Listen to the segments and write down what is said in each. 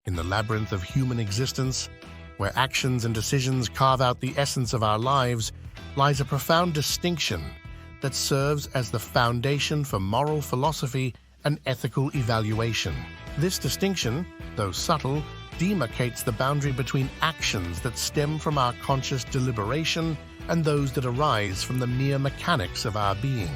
In the labyrinth of human existence, where actions and decisions carve out the essence of our lives, lies a profound distinction that serves as the foundation for moral philosophy and ethical evaluation. This distinction, though subtle, demarcates the boundary between actions that stem from our conscious deliberation and those that arise from the mere mechanics of our being.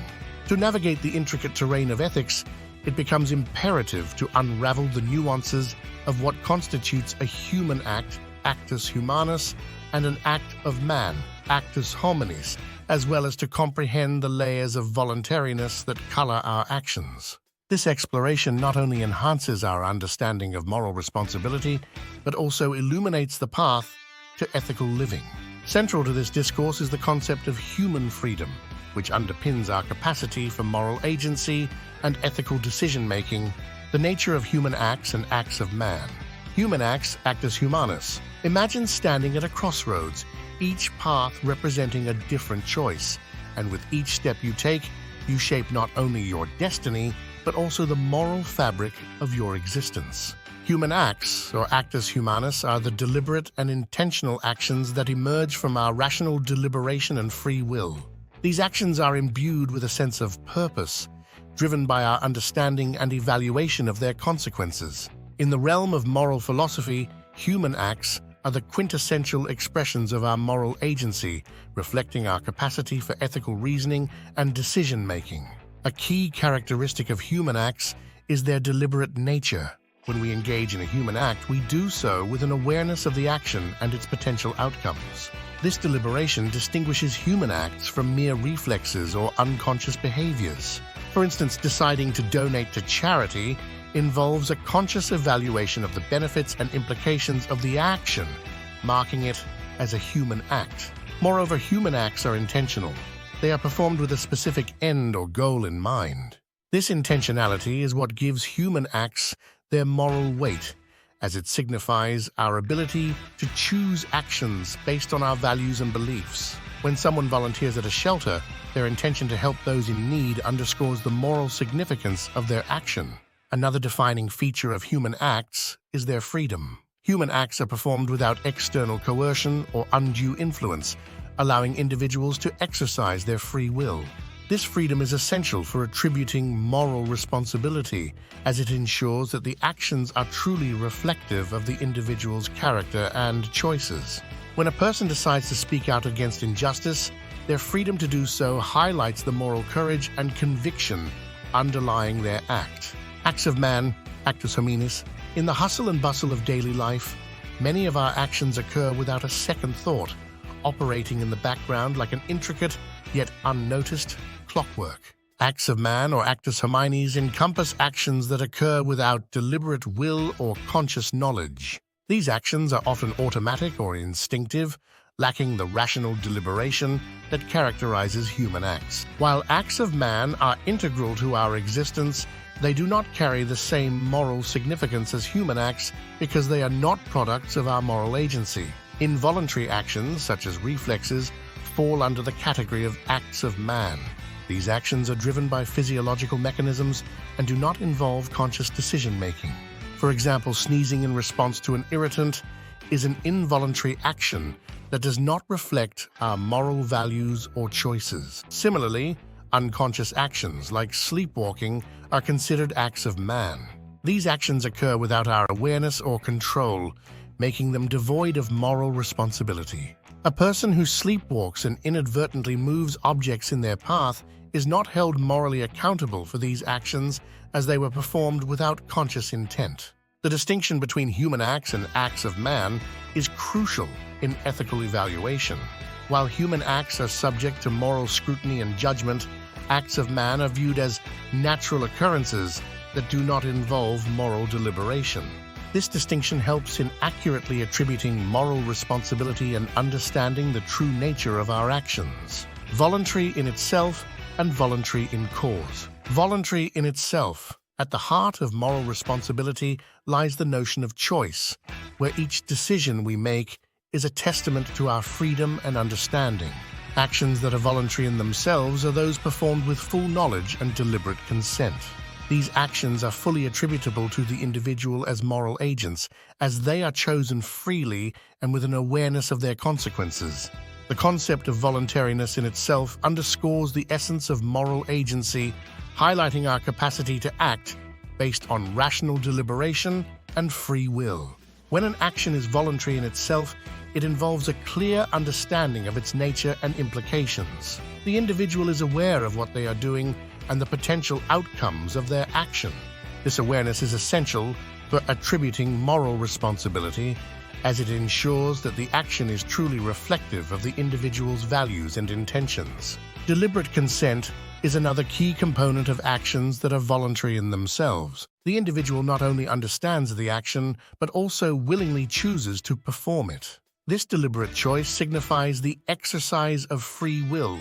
To navigate the intricate terrain of ethics, it becomes imperative to unravel the nuances of what constitutes a human act, actus humanus, and an act of man, actus hominis, as well as to comprehend the layers of voluntariness that color our actions. This exploration not only enhances our understanding of moral responsibility, but also illuminates the path to ethical living. Central to this discourse is the concept of human freedom, which underpins our capacity for moral agency and ethical decision-making, the nature of human acts and acts of man. Human acts, actus humanus. Imagine standing at a crossroads, each path representing a different choice, and with each step you take, you shape not only your destiny, but also the moral fabric of your existence. Human acts, or actus humanus, are the deliberate and intentional actions that emerge from our rational deliberation and free will. These actions are imbued with a sense of purpose, driven by our understanding and evaluation of their consequences. In the realm of moral philosophy, human acts are the quintessential expressions of our moral agency, reflecting our capacity for ethical reasoning and decision-making. A key characteristic of human acts is their deliberate nature. When we engage in a human act, we do so with an awareness of the action and its potential outcomes. This deliberation distinguishes human acts from mere reflexes or unconscious behaviors. For instance, deciding to donate to charity involves a conscious evaluation of the benefits and implications of the action, marking it as a human act. Moreover, human acts are intentional. They are performed with a specific end or goal in mind. This intentionality is what gives human acts their moral weight, as it signifies our ability to choose actions based on our values and beliefs. When someone volunteers at a shelter, their intention to help those in need underscores the moral significance of their action. Another defining feature of human acts is their freedom. Human acts are performed without external coercion or undue influence, allowing individuals to exercise their free will. This freedom is essential for attributing moral responsibility, as it ensures that the actions are truly reflective of the individual's character and choices. When a person decides to speak out against injustice, their freedom to do so highlights the moral courage and conviction underlying their act. Acts of man, actus hominis. In the hustle and bustle of daily life, many of our actions occur without a second thought, operating in the background like an intricate yet unnoticed clockwork. Acts of man, or actus hominis, encompass actions that occur without deliberate will or conscious knowledge. These actions are often automatic or instinctive, lacking the rational deliberation that characterizes human acts. While acts of man are integral to our existence, they do not carry the same moral significance as human acts because they are not products of our moral agency. Involuntary actions, such as reflexes, fall under the category of acts of man. These actions are driven by physiological mechanisms and do not involve conscious decision-making. For example, sneezing in response to an irritant is an involuntary action that does not reflect our moral values or choices. Similarly, unconscious actions like sleepwalking are considered acts of man. These actions occur without our awareness or control, making them devoid of moral responsibility. A person who sleepwalks and inadvertently moves objects in their path is not held morally accountable for these actions as they were performed without conscious intent. The distinction between human acts and acts of man is crucial in ethical evaluation. While human acts are subject to moral scrutiny and judgment, acts of man are viewed as natural occurrences that do not involve moral deliberation. This distinction helps in accurately attributing moral responsibility and understanding the true nature of our actions. Voluntary in itself and voluntary in cause. Voluntary in itself. At the heart of moral responsibility lies the notion of choice, where each decision we make is a testament to our freedom and understanding. Actions that are voluntary in themselves are those performed with full knowledge and deliberate consent. These actions are fully attributable to the individual as moral agents, as they are chosen freely and with an awareness of their consequences. The concept of voluntariness in itself underscores the essence of moral agency, highlighting our capacity to act based on rational deliberation and free will. When an action is voluntary in itself, it involves a clear understanding of its nature and implications. The individual is aware of what they are doing and the potential outcomes of their action. This awareness is essential for attributing moral responsibility, as it ensures that the action is truly reflective of the individual's values and intentions. Deliberate consent is another key component of actions that are voluntary in themselves. The individual not only understands the action, but also willingly chooses to perform it. This deliberate choice signifies the exercise of free will,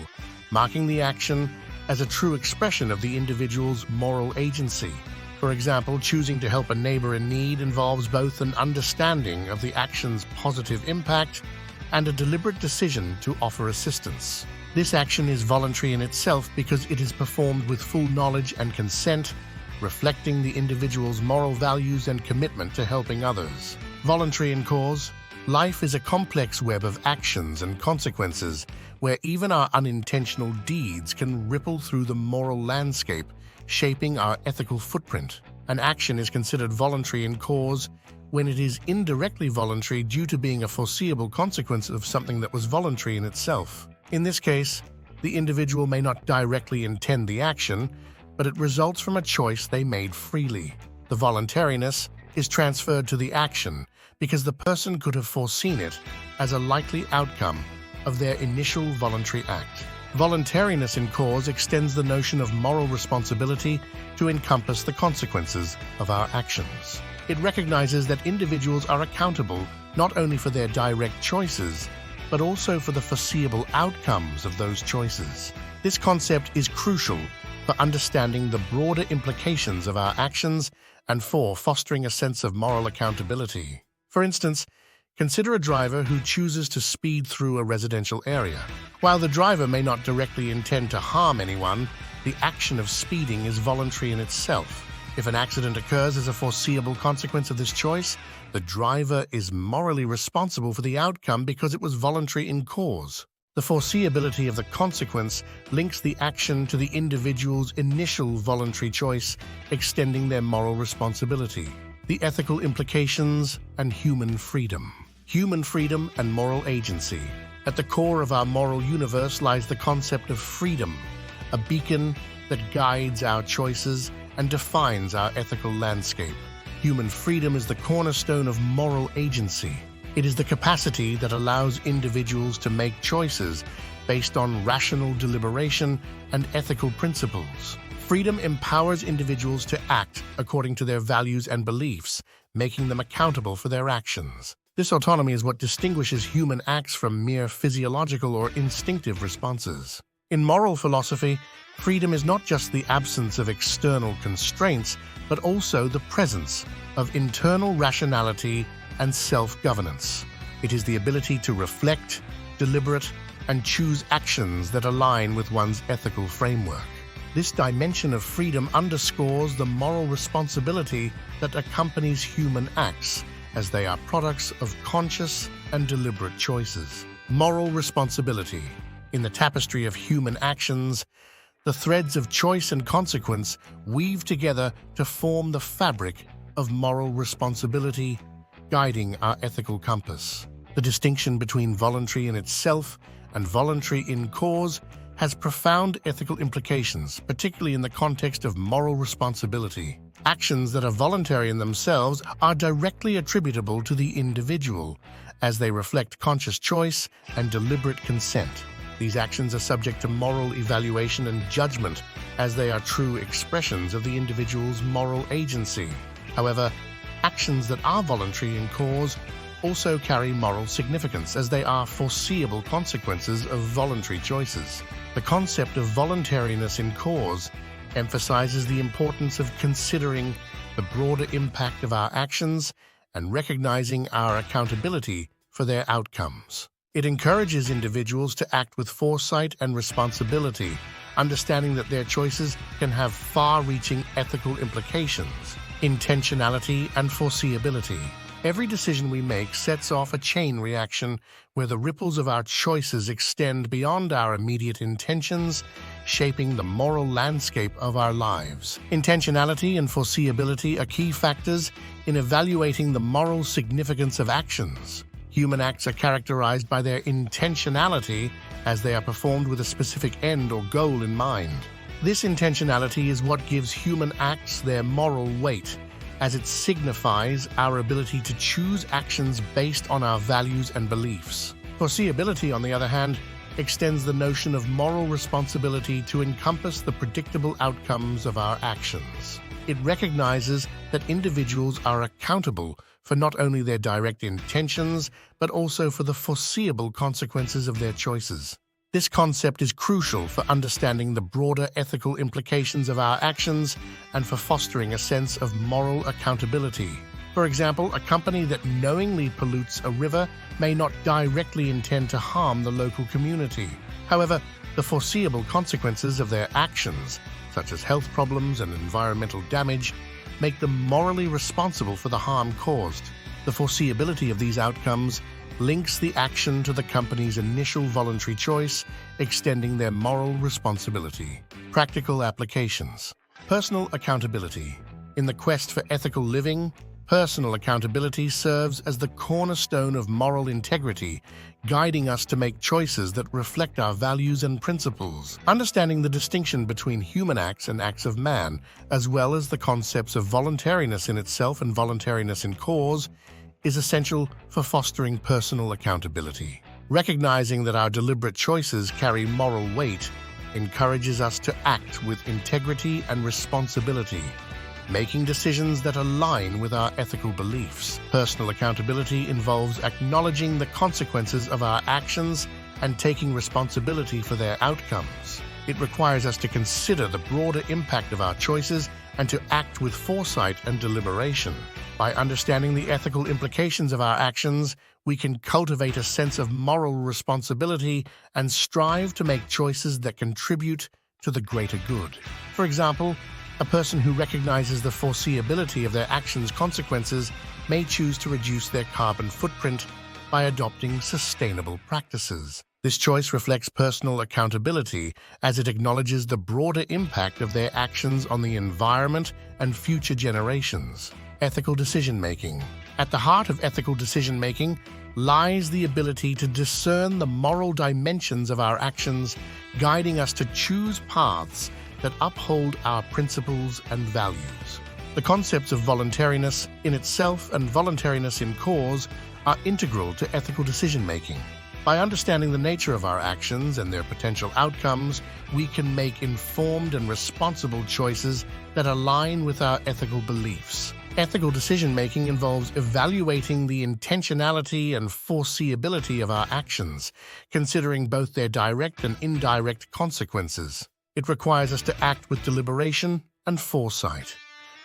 marking the action as a true expression of the individual's moral agency. For example, choosing to help a neighbor in need involves both an understanding of the action's positive impact and a deliberate decision to offer assistance. This action is voluntary in itself because it is performed with full knowledge and consent, reflecting the individual's moral values and commitment to helping others. Voluntary in cause, life is a complex web of actions and consequences where even our unintentional deeds can ripple through the moral landscape, shaping our ethical footprint. An action is considered voluntary in cause when it is indirectly voluntary due to being a foreseeable consequence of something that was voluntary in itself. In this case, the individual may not directly intend the action, but it results from a choice they made freely. The voluntariness is transferred to the action because the person could have foreseen it as a likely outcome of their initial voluntary act. Voluntariness in cause extends the notion of moral responsibility to encompass the consequences of our actions. It recognizes that individuals are accountable not only for their direct choices, but also for the foreseeable outcomes of those choices. This concept is crucial for understanding the broader implications of our actions and for fostering a sense of moral accountability. For instance, consider a driver who chooses to speed through a residential area. While the driver may not directly intend to harm anyone, the action of speeding is voluntary in itself. If an accident occurs as a foreseeable consequence of this choice, the driver is morally responsible for the outcome because it was voluntary in cause. The foreseeability of the consequence links the action to the individual's initial voluntary choice, extending their moral responsibility. The ethical implications and human freedom. Human freedom and moral agency. At the core of our moral universe lies the concept of freedom, a beacon that guides our choices and defines our ethical landscape. Human freedom is the cornerstone of moral agency. It is the capacity that allows individuals to make choices based on rational deliberation and ethical principles. Freedom empowers individuals to act according to their values and beliefs, making them accountable for their actions. This autonomy is what distinguishes human acts from mere physiological or instinctive responses. In moral philosophy, freedom is not just the absence of external constraints, but also the presence of internal rationality and self-governance. It is the ability to reflect, deliberate, and choose actions that align with one's ethical framework. This dimension of freedom underscores the moral responsibility that accompanies human acts, as they are products of conscious and deliberate choices. Moral responsibility. In the tapestry of human actions, the threads of choice and consequence weave together to form the fabric of moral responsibility, guiding our ethical compass. The distinction between voluntary in itself and voluntary in cause has profound ethical implications, particularly in the context of moral responsibility. Actions that are voluntary in themselves are directly attributable to the individual, as they reflect conscious choice and deliberate consent. These actions are subject to moral evaluation and judgment, as they are true expressions of the individual's moral agency. However, actions that are voluntary in cause also carry moral significance, as they are foreseeable consequences of voluntary choices. The concept of voluntariness in cause emphasizes the importance of considering the broader impact of our actions and recognizing our accountability for their outcomes. It encourages individuals to act with foresight and responsibility, understanding that their choices can have far-reaching ethical implications. Intentionality and foreseeability. Every decision we make sets off a chain reaction where the ripples of our choices extend beyond our immediate intentions, shaping the moral landscape of our lives. Intentionality and foreseeability are key factors in evaluating the moral significance of actions. Human acts are characterized by their intentionality as they are performed with a specific end or goal in mind. This intentionality is what gives human acts their moral weight, as it signifies our ability to choose actions based on our values and beliefs. Foreseeability, on the other hand, extends the notion of moral responsibility to encompass the predictable outcomes of our actions. It recognizes that individuals are accountable for not only their direct intentions, but also for the foreseeable consequences of their choices. This concept is crucial for understanding the broader ethical implications of our actions and for fostering a sense of moral accountability. For example, a company that knowingly pollutes a river may not directly intend to harm the local community. However, the foreseeable consequences of their actions, such as health problems and environmental damage, make them morally responsible for the harm caused. The foreseeability of these outcomes links the action to the company's initial voluntary choice, extending their moral responsibility. Practical applications. Personal accountability. In the quest for ethical living, personal accountability serves as the cornerstone of moral integrity, guiding us to make choices that reflect our values and principles. Understanding the distinction between human acts and acts of man, as well as the concepts of voluntariness in itself and voluntariness in cause, is essential for fostering personal accountability. Recognizing that our deliberate choices carry moral weight encourages us to act with integrity and responsibility, making decisions that align with our ethical beliefs. Personal accountability involves acknowledging the consequences of our actions and taking responsibility for their outcomes. It requires us to consider the broader impact of our choices and to act with foresight and deliberation. By understanding the ethical implications of our actions, we can cultivate a sense of moral responsibility and strive to make choices that contribute to the greater good. For example, a person who recognizes the foreseeability of their actions' consequences may choose to reduce their carbon footprint by adopting sustainable practices. This choice reflects personal accountability as it acknowledges the broader impact of their actions on the environment and future generations. Ethical decision-making. At the heart of ethical decision-making lies the ability to discern the moral dimensions of our actions, guiding us to choose paths that uphold our principles and values. The concepts of voluntariness in itself and voluntariness in cause are integral to ethical decision-making. By understanding the nature of our actions and their potential outcomes, we can make informed and responsible choices that align with our ethical beliefs. Ethical decision-making involves evaluating the intentionality and foreseeability of our actions, considering both their direct and indirect consequences. It requires us to act with deliberation and foresight,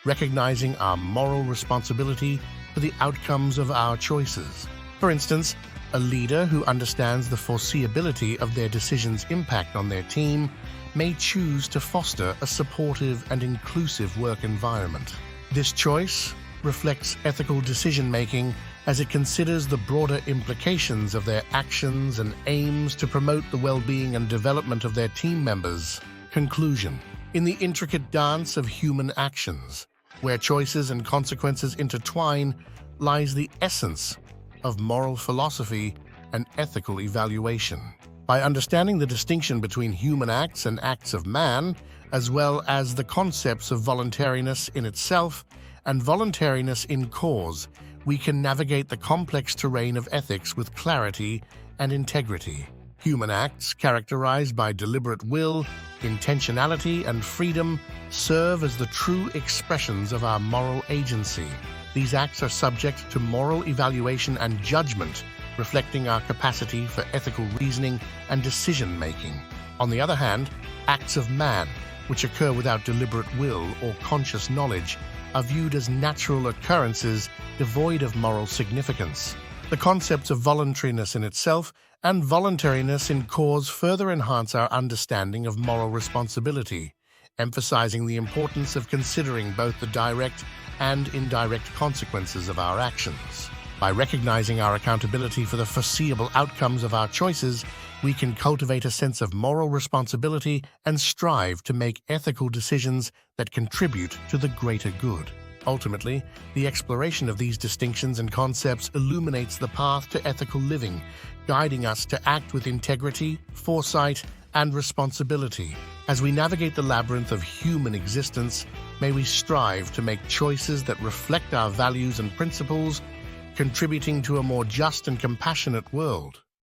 recognizing our moral responsibility for the outcomes of our choices. For instance, a leader who understands the foreseeability of their decisions' impact on their team may choose to foster a supportive and inclusive work environment. This choice reflects ethical decision-making as it considers the broader implications of their actions and aims to promote the well-being and development of their team members. Conclusion. In the intricate dance of human actions, where choices and consequences intertwine, lies the essence of moral philosophy and ethical evaluation. By understanding the distinction between human acts and acts of man, as well as the concepts of voluntariness in itself and voluntariness in cause, we can navigate the complex terrain of ethics with clarity and integrity. Human acts, characterized by deliberate will, intentionality, and freedom, serve as the true expressions of our moral agency. These acts are subject to moral evaluation and judgment, reflecting our capacity for ethical reasoning and decision-making. On the other hand, acts of man, which occur without deliberate will or conscious knowledge, are viewed as natural occurrences devoid of moral significance. The concepts of voluntariness in itself and voluntariness in cause further enhance our understanding of moral responsibility, emphasizing the importance of considering both the direct and indirect consequences of our actions. By recognizing our accountability for the foreseeable outcomes of our choices, we can cultivate a sense of moral responsibility and strive to make ethical decisions that contribute to the greater good. Ultimately, the exploration of these distinctions and concepts illuminates the path to ethical living, guiding us to act with integrity, foresight, and responsibility. As we navigate the labyrinth of human existence, may we strive to make choices that reflect our values and principles, contributing to a more just and compassionate world.